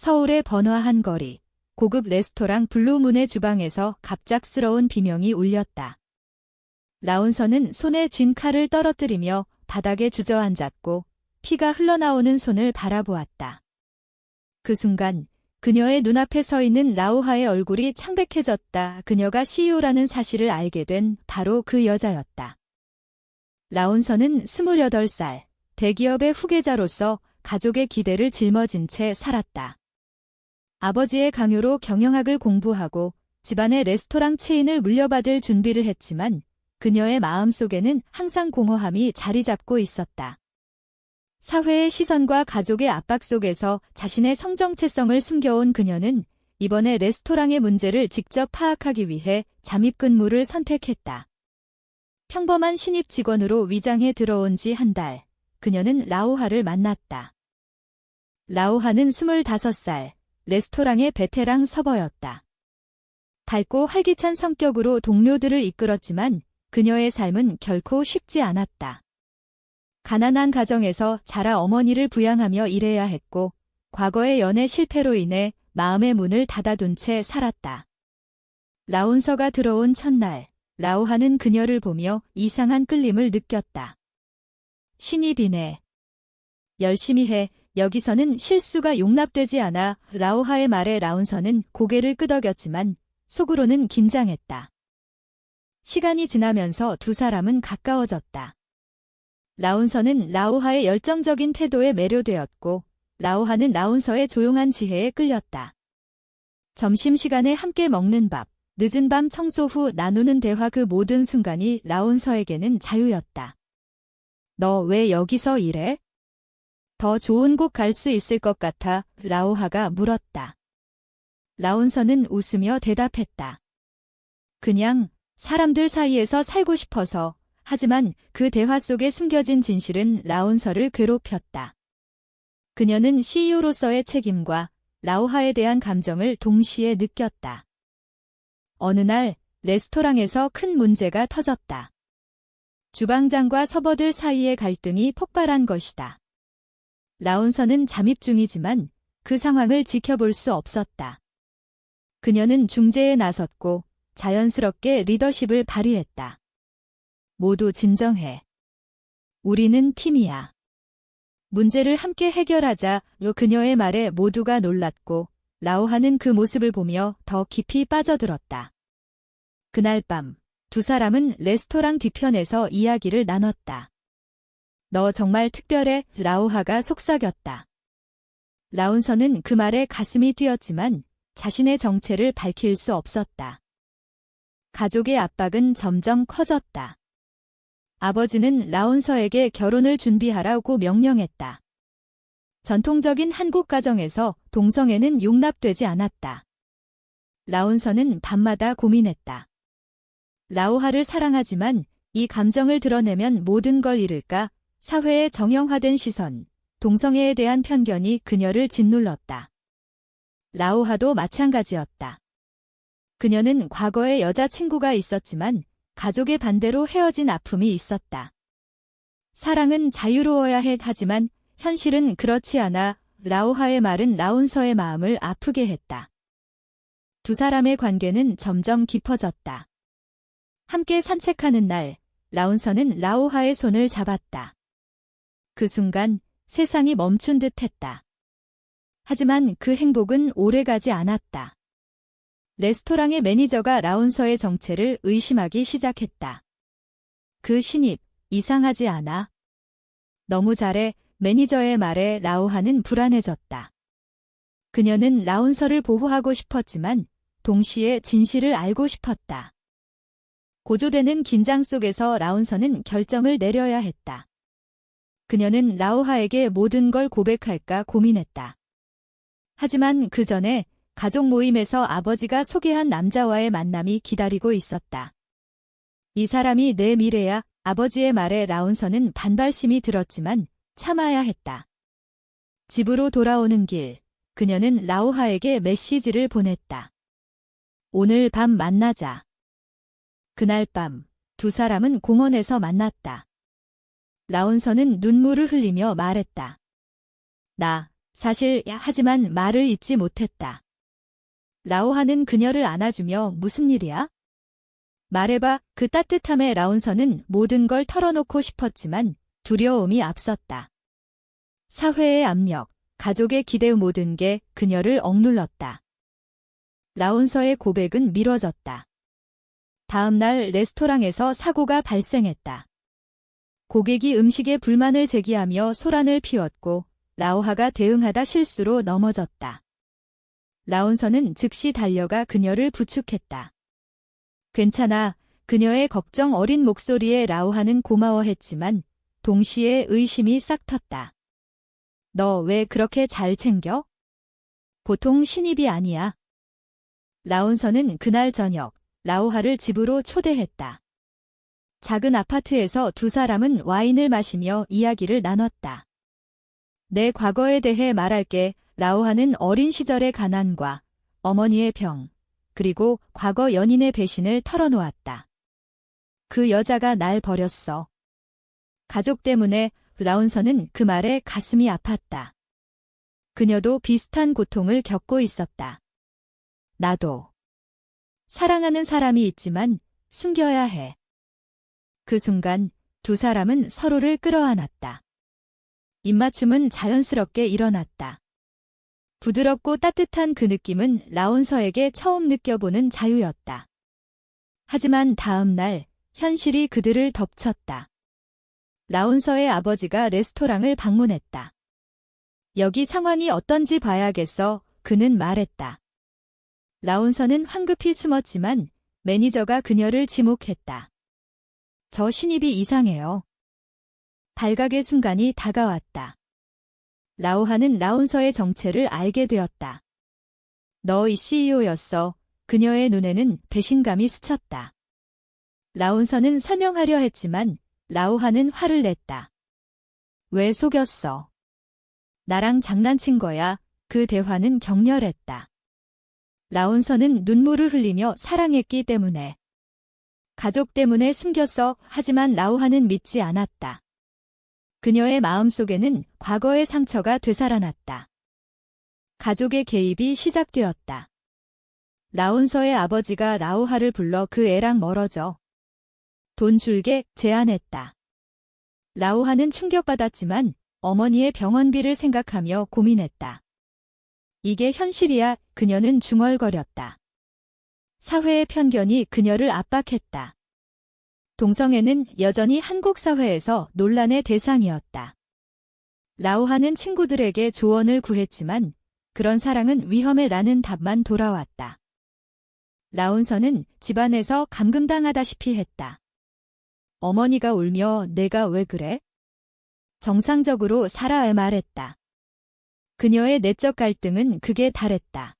서울의 번화한 거리, 고급 레스토랑 블루문의 주방에서 갑작스러운 비명이 울렸다. 라운서는 손에 쥔 칼을 떨어뜨리며 바닥에 주저앉았고 피가 흘러나오는 손을 바라보았다. 그 순간 그녀의 눈앞에 서 있는 라우하의 얼굴이 창백해졌다. 그녀가 CEO라는 사실을 알게 된 바로 그 여자였다. 라운서는 28살, 대기업의 후계자로서 가족의 기대를 짊어진 채 살았다. 아버지의 강요로 경영학을 공부하고 집안의 레스토랑 체인을 물려받을 준비를 했지만 그녀의 마음속에는 항상 공허함이 자리 잡고 있었다. 사회의 시선과 가족의 압박 속에서 자신의 성정체성을 숨겨온 그녀는 이번에 레스토랑의 문제를 직접 파악하기 위해 잠입근무를 선택했다. 평범한 신입 직원으로 위장해 들어온 지 한 달, 그녀는 라우하를 만났다. 라우하는 25살, 레스토랑의 베테랑 서버였다. 밝고 활기찬 성격으로 동료들을 이끌었지만 그녀의 삶은 결코 쉽지 않았다. 가난한 가정에서 자라 어머니를 부양하며 일해야 했고 과거의 연애 실패로 인해 마음의 문을 닫아둔 채 살았다. 라운서가 들어온 첫날, 라우하는 그녀를 보며 이상한 끌림을 느꼈다. 신입이네. 열심히 해. 여기서는 실수가 용납되지 않아. 라우하의 말에 라운서는 고개를 끄덕였지만 속으로는 긴장했다. 시간이 지나면서 두 사람은 가까워졌다. 라운서는 라우하의 열정적인 태도에 매료되었고 라우하는 라운서의 조용한 지혜에 끌렸다. 점심시간에 함께 먹는 밥, 늦은 밤 청소 후 나누는 대화, 그 모든 순간이 라운서에게는 자유였다. 너 왜 여기서 일해? 더 좋은 곳 갈 수 있을 것 같아. 라우하가 물었다. 라운서는 웃으며 대답했다. 그냥 사람들 사이에서 살고 싶어서. 하지만 그 대화 속에 숨겨진 진실은 라운서를 괴롭혔다. 그녀는 CEO로서의 책임과 라우하에 대한 감정을 동시에 느꼈다. 어느 날 레스토랑에서 큰 문제가 터졌다. 주방장과 서버들 사이의 갈등이 폭발한 것이다. 라운서는 잠입 중이지만 그 상황을 지켜볼 수 없었다. 그녀는 중재에 나섰고 자연스럽게 리더십을 발휘했다. 모두 진정해. 우리는 팀이야. 문제를 함께 해결하자. 그녀의 말에 모두가 놀랐고 라우하는 그 모습을 보며 더 깊이 빠져들었다. 그날 밤 두 사람은 레스토랑 뒤편에서 이야기를 나눴다. 너 정말 특별해. 라우하가 속삭였다. 라운서는 그 말에 가슴이 뛰었지만 자신의 정체를 밝힐 수 없었다. 가족의 압박은 점점 커졌다. 아버지는 라운서에게 결혼을 준비하라고 명령했다. 전통적인 한국 가정에서 동성애는 용납되지 않았다. 라운서는 밤마다 고민했다. 라우하를 사랑하지만 이 감정을 드러내면 모든 걸 잃을까? 사회의 정형화된 시선, 동성애에 대한 편견이 그녀를 짓눌렀다. 라우하도 마찬가지였다. 그녀는 과거에 여자친구가 있었지만 가족의 반대로 헤어진 아픔이 있었다. 사랑은 자유로워야 해. 하지만 현실은 그렇지 않아. 라우하의 말은 라운서의 마음을 아프게 했다. 두 사람의 관계는 점점 깊어졌다. 함께 산책하는 날, 라운서는 라우하의 손을 잡았다. 그 순간 세상이 멈춘 듯 했다. 하지만 그 행복은 오래가지 않았다. 레스토랑의 매니저가 라운서의 정체를 의심하기 시작했다. 그 신입, 이상하지 않아? 너무 잘해. 매니저의 말에 라우하는 불안해졌다. 그녀는 라운서를 보호하고 싶었지만 동시에 진실을 알고 싶었다. 고조되는 긴장 속에서 라운서는 결정을 내려야 했다. 그녀는 라우하에게 모든 걸 고백할까 고민했다. 하지만 그 전에 가족 모임에서 아버지가 소개한 남자와의 만남이 기다리고 있었다. 이 사람이 내 미래야. 아버지의 말에 라운서는 반발심이 들었지만 참아야 했다. 집으로 돌아오는 길, 그녀는 라우하에게 메시지를 보냈다. 오늘 밤 만나자. 그날 밤 두 사람은 공원에서 만났다. 라운서는 눈물을 흘리며 말했다. 나 하지만 말을 잇지 못했다. 라오하는 그녀를 안아주며 무슨 일이야? 말해봐. 그 따뜻함에 라운서는 모든 걸 털어놓고 싶었지만 두려움이 앞섰다. 사회의 압력, 가족의 기대 모든 게 그녀를 억눌렀다. 라운서의 고백은 미뤄졌다. 다음 날 레스토랑에서 사고가 발생했다. 고객이 음식에 불만을 제기하며 소란을 피웠고 라오하가 대응하다 실수로 넘어졌다. 라운서는 즉시 달려가 그녀를 부축했다. 괜찮아. 그녀의 걱정 어린 목소리에 라오하는 고마워했지만 동시에 의심이 싹 텄다. 너 왜 그렇게 잘 챙겨? 보통 신입이 아니야. 라운서는 그날 저녁 라오하를 집으로 초대했다. 작은 아파트에서 두 사람은 와인을 마시며 이야기를 나눴다. 내 과거에 대해 말할게. 라오하는 어린 시절의 가난과 어머니의 병, 그리고 과거 연인의 배신을 털어놓았다. 그 여자가 날 버렸어. 가족 때문에. 라운서는 그 말에 가슴이 아팠다. 그녀도 비슷한 고통을 겪고 있었다. 나도. 사랑하는 사람이 있지만 숨겨야 해. 그 순간 두 사람은 서로를 끌어안았다. 입맞춤은 자연스럽게 일어났다. 부드럽고 따뜻한 그 느낌은 라운서에게 처음 느껴보는 자유였다. 하지만 다음 날 현실이 그들을 덮쳤다. 라운서의 아버지가 레스토랑을 방문했다. 여기 상황이 어떤지 봐야겠어. 그는 말했다. 라운서는 황급히 숨었지만 매니저가 그녀를 지목했다. 저 신입이 이상해요. 발각의 순간이 다가왔다. 라오하는 라운서의 정체를 알게 되었다. 너희 CEO였어. 그녀의 눈에는 배신감이 스쳤다. 라운서는 설명하려 했지만 라오하는 화를 냈다. 왜 속였어? 나랑 장난친 거야. 그 대화는 격렬했다. 라운서는 눈물을 흘리며 사랑했기 때문에. 가족 때문에 숨겼어. 하지만 라오하는 믿지 않았다. 그녀의 마음속에는 과거의 상처가 되살아났다. 가족의 개입이 시작되었다. 라운서의 아버지가 라오하를 불러 그 애랑 멀어져. 돈 줄게 제안했다. 라오하는 충격받았지만 어머니의 병원비를 생각하며 고민했다. 이게 현실이야. 그녀는 중얼거렸다. 사회의 편견이 그녀를 압박했다. 동성애는 여전히 한국 사회에서 논란의 대상이었다. 라오하는 친구들에게 조언을 구했지만 그런 사랑은 위험해라는 답만 돌아왔다. 라운서는 집안에서 감금당하다시피 했다. 어머니가 울며 내가 왜 그래? 정상적으로 살아야 말했다. 그녀의 내적 갈등은 극에 달했다.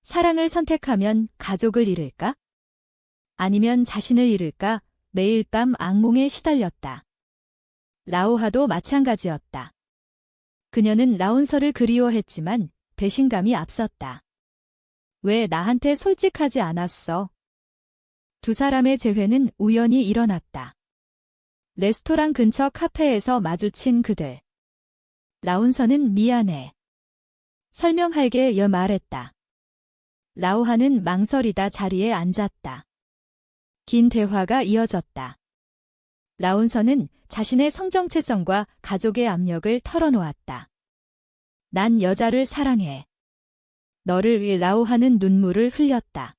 사랑을 선택하면 가족을 잃을까? 아니면 자신을 잃을까? 매일 밤 악몽에 시달렸다. 라오하도 마찬가지였다. 그녀는 라운서를 그리워했지만 배신감이 앞섰다. 왜 나한테 솔직하지 않았어? 두 사람의 재회는 우연히 일어났다. 레스토랑 근처 카페에서 마주친 그들. 라운서는 미안해. 설명할게 말했다. 라오하는 망설이다 자리에 앉았다. 긴 대화가 이어졌다. 라운서는 자신의 성정체성과 가족의 압력을 털어놓았다. 난 여자를 사랑해. 너를 위해. 라오하는 눈물을 흘렸다.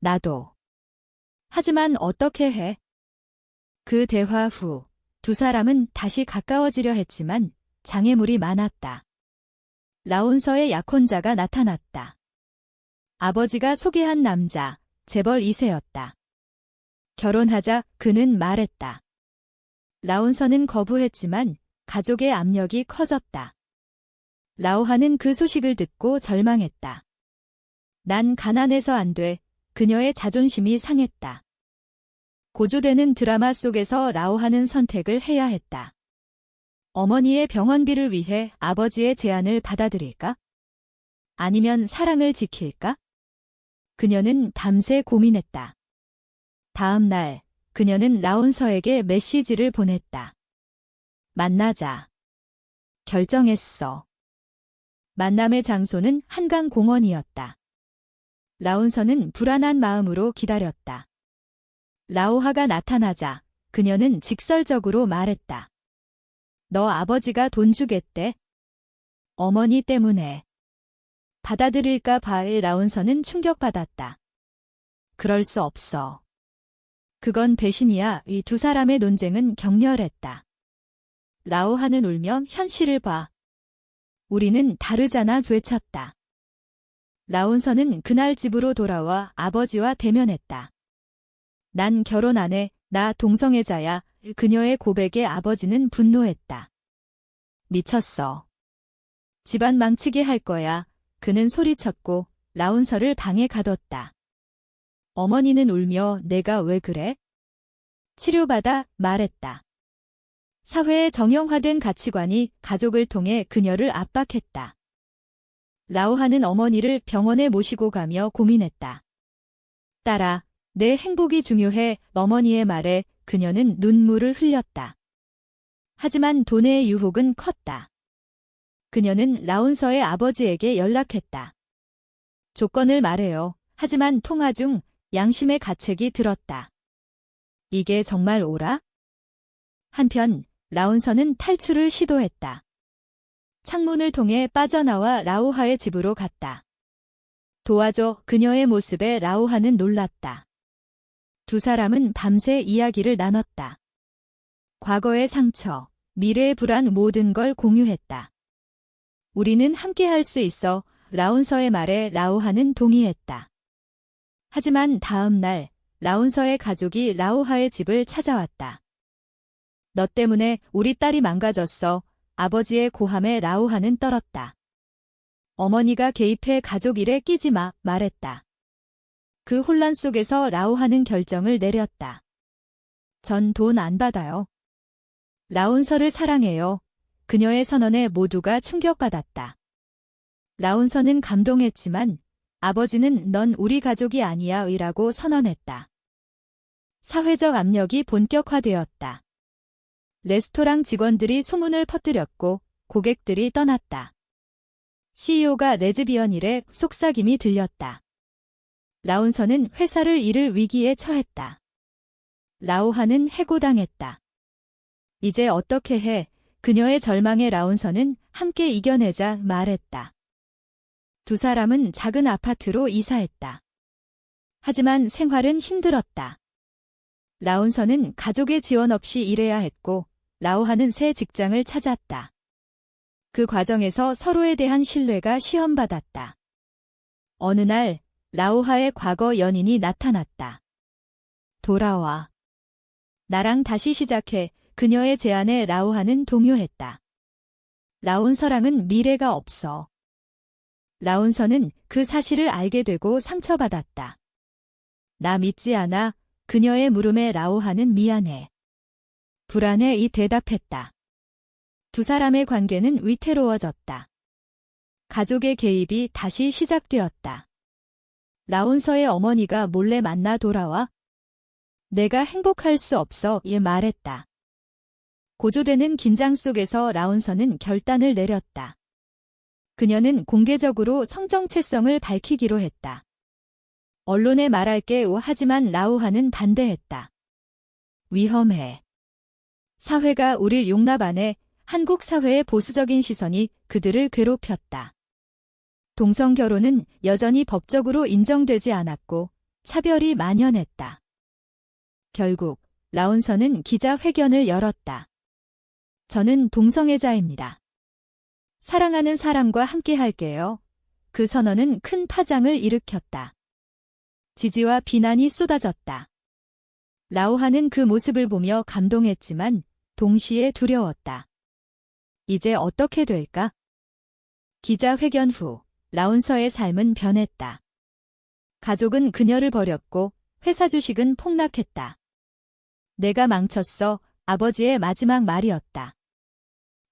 나도. 하지만 어떻게 해? 그 대화 후 두 사람은 다시 가까워지려 했지만 장애물이 많았다. 라운서의 약혼자가 나타났다. 아버지가 소개한 남자, 재벌 2세였다. 결혼하자. 그는 말했다. 라운서는 거부했지만 가족의 압력이 커졌다. 라오하는 그 소식을 듣고 절망했다. 난 가난해서 안 돼. 그녀의 자존심이 상했다. 고조되는 드라마 속에서 라오하는 선택을 해야 했다. 어머니의 병원비를 위해 아버지의 제안을 받아들일까? 아니면 사랑을 지킬까? 그녀는 밤새 고민했다. 다음 날, 그녀는 라운서에게 메시지를 보냈다. 만나자. 결정했어. 만남의 장소는 한강 공원이었다. 라운서는 불안한 마음으로 기다렸다. 라오하가 나타나자 그녀는 직설적으로 말했다. 너 아버지가 돈 주겠대. 어머니 때문에. 받아들일까 봐 라운서는 충격받았다. 그럴 수 없어. 그건 배신이야. 이 두 사람의 논쟁은 격렬했다. 라오하는 울며 현실을 봐. 우리는 다르잖아 되쳤다. 라운서는 그날 집으로 돌아와 아버지와 대면했다. 난 결혼 안 해. 나 동성애자야. 그녀의 고백에 아버지는 분노했다. 미쳤어. 집안 망치게 할 거야. 그는 소리쳤고 라운서를 방에 가뒀다. 어머니는 울며 내가 왜 그래? 치료받아 말했다. 사회의 정형화된 가치관이 가족을 통해 그녀를 압박했다. 라오하는 어머니를 병원에 모시고 가며 고민했다. 딸아, 내 행복이 중요해. 어머니의 말에 그녀는 눈물을 흘렸다. 하지만 돈의 유혹은 컸다. 그녀는 라운서의 아버지에게 연락했다. 조건을 말해요. 하지만 통화 중 양심의 가책이 들었다. 이게 정말 옳아? 한편 라운서는 탈출을 시도했다. 창문을 통해 빠져나와 라오하의 집으로 갔다. 도와줘. 그녀의 모습에 라오하는 놀랐다. 두 사람은 밤새 이야기를 나눴다. 과거의 상처, 미래의 불안 모든 걸 공유했다. 우리는 함께할 수 있어. 라운서의 말에 라오하는 동의했다. 하지만 다음 날 라운서의 가족이 라오하의 집을 찾아왔다. 너 때문에 우리 딸이 망가졌어. 아버지의 고함에 라오하는 떨었다. 어머니가 개입해 가족 일에 끼지 마 말했다. 그 혼란 속에서 라오하는 결정을 내렸다. 전 돈 안 받아요. 라운서를 사랑해요. 그녀의 선언에 모두가 충격받았다. 라운서는 감동했지만 아버지는 넌 우리 가족이 아니야 의라고 선언했다. 사회적 압력이 본격화되었다. 레스토랑 직원들이 소문을 퍼뜨렸고 고객들이 떠났다. CEO가 레즈비언이래 속삭임이 들렸다. 라운서는 회사를 잃을 위기에 처했다. 라오하는 해고당했다. 이제 어떻게 해? 그녀의 절망에 라운서는 함께 이겨내자 말했다. 두 사람은 작은 아파트로 이사했다. 하지만 생활은 힘들었다. 라운서는 가족의 지원 없이 일해야 했고 라오하는 새 직장을 찾았다. 그 과정에서 서로에 대한 신뢰가 시험받았다. 어느 날 라오하의 과거 연인이 나타났다. 돌아와. 나랑 다시 시작해. 그녀의 제안에 라오하는 동요했다. 라운서랑은 미래가 없어. 라운서는 그 사실을 알게 되고 상처받았다. 나 믿지 않아. 그녀의 물음에 라오하는 미안해. 불안해 이 대답했다. 두 사람의 관계는 위태로워졌다. 가족의 개입이 다시 시작되었다. 라운서의 어머니가 몰래 만나 돌아와 내가 행복할 수 없어 말했다. 고조되는 긴장 속에서 라운서는 결단을 내렸다. 그녀는 공개적으로 성정체성을 밝히기로 했다. 언론에 말할게 하지만 라오하는 반대했다. 위험해. 사회가 우릴 용납 안 해. 한국 사회의 보수적인 시선이 그들을 괴롭혔다. 동성 결혼은 여전히 법적으로 인정되지 않았고 차별이 만연했다. 결국 라운서는 기자회견을 열었다. 저는 동성애자입니다. 사랑하는 사람과 함께 할게요. 그 선언은 큰 파장을 일으켰다. 지지와 비난이 쏟아졌다. 라오하는 그 모습을 보며 감동했지만 동시에 두려웠다. 이제 어떻게 될까? 기자회견 후 라운서의 삶은 변했다. 가족은 그녀를 버렸고 회사 주식은 폭락했다. 내가 망쳤어. 아버지의 마지막 말이었다.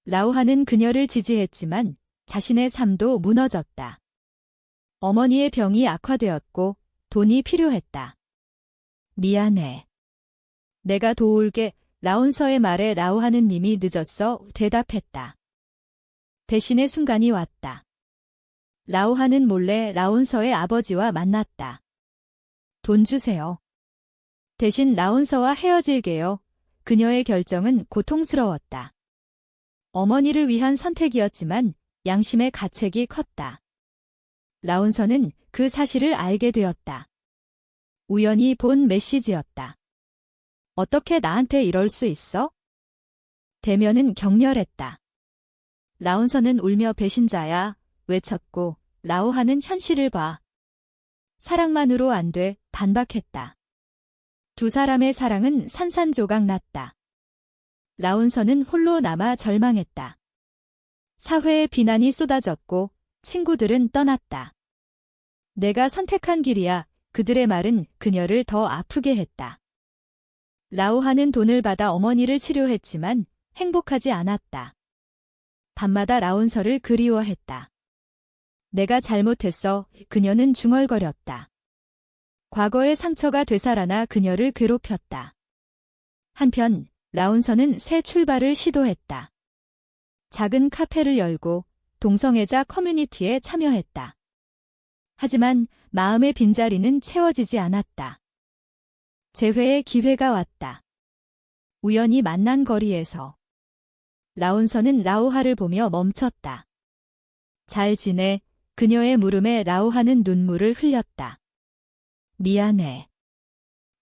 라오하는 그녀를 지지했지만 자신의 삶도 무너졌다. 어머니의 병이 악화되었고 돈이 필요했다. 미안해. 내가 도울게. 라운서의 말에 라오하는 님이 늦었어 대답했다. 배신의 순간이 왔다. 라오하는 몰래 라온서의 아버지와 만났다. 돈 주세요. 대신 라온서와 헤어질게요. 그녀의 결정은 고통스러웠다. 어머니를 위한 선택이었지만 양심의 가책이 컸다. 라온서는 그 사실을 알게 되었다. 우연히 본 메시지였다. 어떻게 나한테 이럴 수 있어? 대면은 격렬했다. 라온서는 울며 배신자야 외쳤고 라오하는 현실을 봐. 사랑만으로 안 돼 반박했다. 두 사람의 사랑은 산산조각 났다. 라온서는 홀로 남아 절망했다. 사회의 비난이 쏟아졌고 친구들은 떠났다. 내가 선택한 길이야. 그들의 말은 그녀를 더 아프게 했다. 라오하는 돈을 받아 어머니를 치료했지만 행복하지 않았다. 밤마다 라온서를 그리워했다. 내가 잘못했어. 그녀는 중얼거렸다. 과거의 상처가 되살아나 그녀를 괴롭혔다. 한편 라온서는 새 출발을 시도했다. 작은 카페를 열고 동성애자 커뮤니티에 참여했다. 하지만 마음의 빈자리는 채워지지 않았다. 재회의 기회가 왔다. 우연히 만난 거리에서 라온서는 라오하를 보며 멈췄다. 잘 지내? 그녀의 물음에 라오하는 눈물을 흘렸다. 미안해.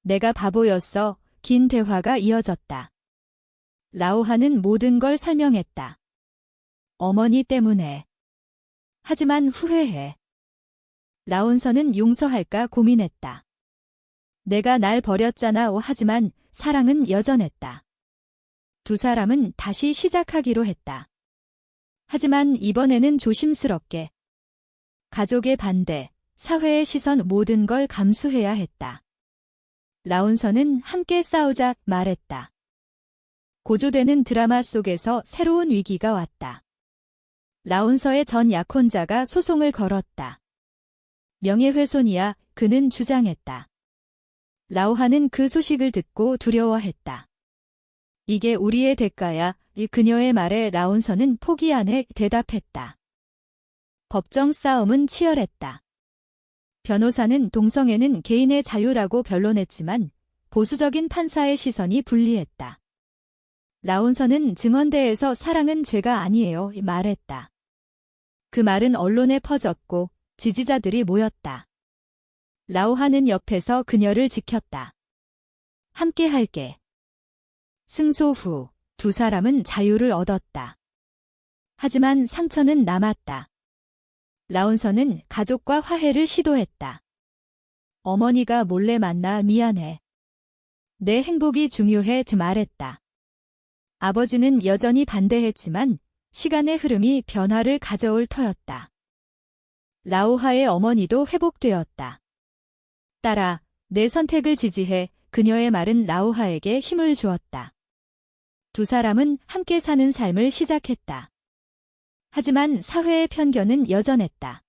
내가 바보였어. 긴 대화가 이어졌다. 라오하는 모든 걸 설명했다. 어머니 때문에. 하지만 후회해. 라온서는 용서할까 고민했다. 내가 날 버렸잖아. 하지만 사랑은 여전했다. 두 사람은 다시 시작하기로 했다. 하지만 이번에는 조심스럽게. 가족의 반대, 사회의 시선 모든 걸 감수해야 했다. 라온서는 함께 싸우자 말했다. 고조되는 드라마 속에서 새로운 위기가 왔다. 라온서의 전 약혼자가 소송을 걸었다. 명예훼손이야. 그는 주장했다. 라오하는 그 소식을 듣고 두려워했다. 이게 우리의 대가야. 그녀의 말에 라온서는 포기 안에 대답했다. 법정 싸움은 치열했다. 변호사는 동성애는 개인의 자유라고 변론했지만 보수적인 판사의 시선이 불리했다. 라온서는 증언대에서 사랑은 죄가 아니에요 말했다. 그 말은 언론에 퍼졌고 지지자들이 모였다. 라오하는 옆에서 그녀를 지켰다. 함께 할게. 승소 후 두 사람은 자유를 얻었다. 하지만 상처는 남았다. 라온서는 가족과 화해를 시도했다. 어머니가 몰래 만나 미안해. 내 행복이 중요해 말했다. 아버지는 여전히 반대했지만 시간의 흐름이 변화를 가져올 터였다. 라오하의 어머니도 회복되었다. 딸아, 내 선택을 지지해. 그녀의 말은 라오하에게 힘을 주었다. 두 사람은 함께 사는 삶을 시작했다. 하지만 사회의 편견은 여전했다.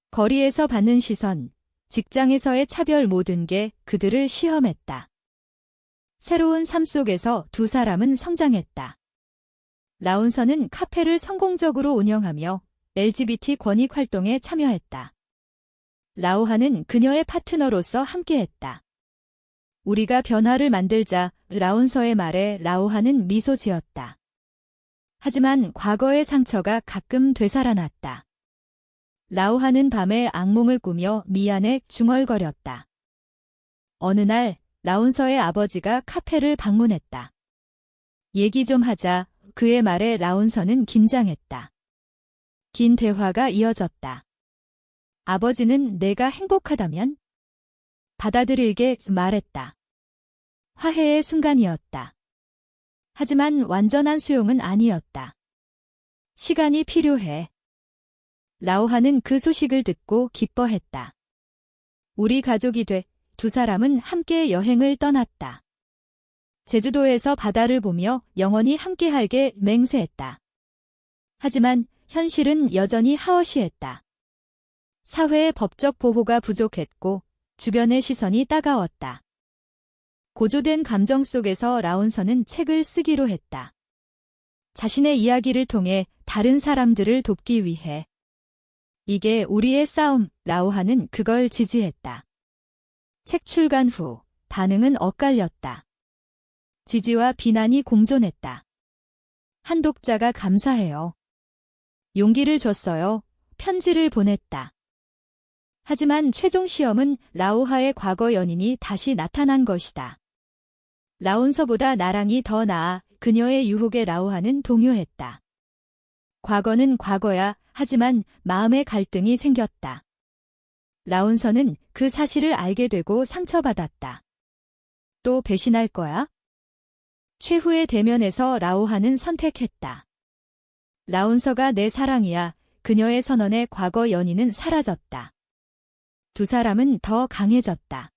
거리에서 받는 시선, 직장에서의 차별 모든 게 그들을 시험했다. 새로운 삶 속에서 두 사람은 성장했다. 라온서는 카페를 성공적으로 운영하며 LGBT 권익 활동에 참여했다. 라오하는 그녀의 파트너로서 함께했다. 우리가 변화를 만들자. 라온서의 말에 라오하는 미소 지었다. 하지만 과거의 상처가 가끔 되살아났다. 라오하는 밤에 악몽을 꾸며 미안해 중얼거렸다. 어느 날 라온서의 아버지가 카페를 방문했다. 얘기 좀 하자. 그의 말에 라온서는 긴장했다. 긴 대화가 이어졌다. 아버지는 내가 행복하다면? 받아들일게 말했다. 화해의 순간이었다. 하지만 완전한 수용은 아니었다. 시간이 필요해. 라오하는 그 소식을 듣고 기뻐했다. 우리 가족이 돼. 두 사람은 함께 여행을 떠났다. 제주도에서 바다를 보며 영원히 함께할게 맹세했다. 하지만 현실은 여전히 하어시했다. 사회의 법적 보호가 부족했고 주변의 시선이 따가웠다. 고조된 감정 속에서 라온서는 책을 쓰기로 했다. 자신의 이야기를 통해 다른 사람들을 돕기 위해. 이게 우리의 싸움, 라오하는 그걸 지지했다. 책 출간 후 반응은 엇갈렸다. 지지와 비난이 공존했다. 한 독자가 감사해요. 용기를 줬어요. 편지를 보냈다. 하지만 최종 시험은 라오하의 과거 연인이 다시 나타난 것이다. 라온서보다 나랑이 더 나아 그녀의 유혹에 라오하는 동요했다. 과거는 과거야. 하지만 마음의 갈등이 생겼다. 라온서는 그 사실을 알게 되고 상처받았다. 또 배신할 거야? 최후의 대면에서 라오하는 선택했다. 라온서가 내 사랑이야. 그녀의 선언에 과거 연인은 사라졌다. 두 사람은 더 강해졌다.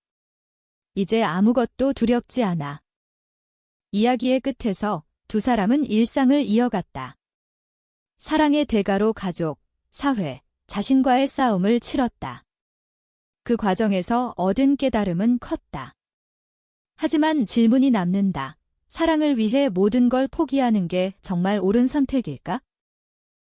이제 아무것도 두렵지 않아. 이야기의 끝에서 두 사람은 일상을 이어갔다. 사랑의 대가로 가족, 사회, 자신과의 싸움을 치렀다. 그 과정에서 얻은 깨달음은 컸다. 하지만 질문이 남는다. 사랑을 위해 모든 걸 포기하는 게 정말 옳은 선택일까?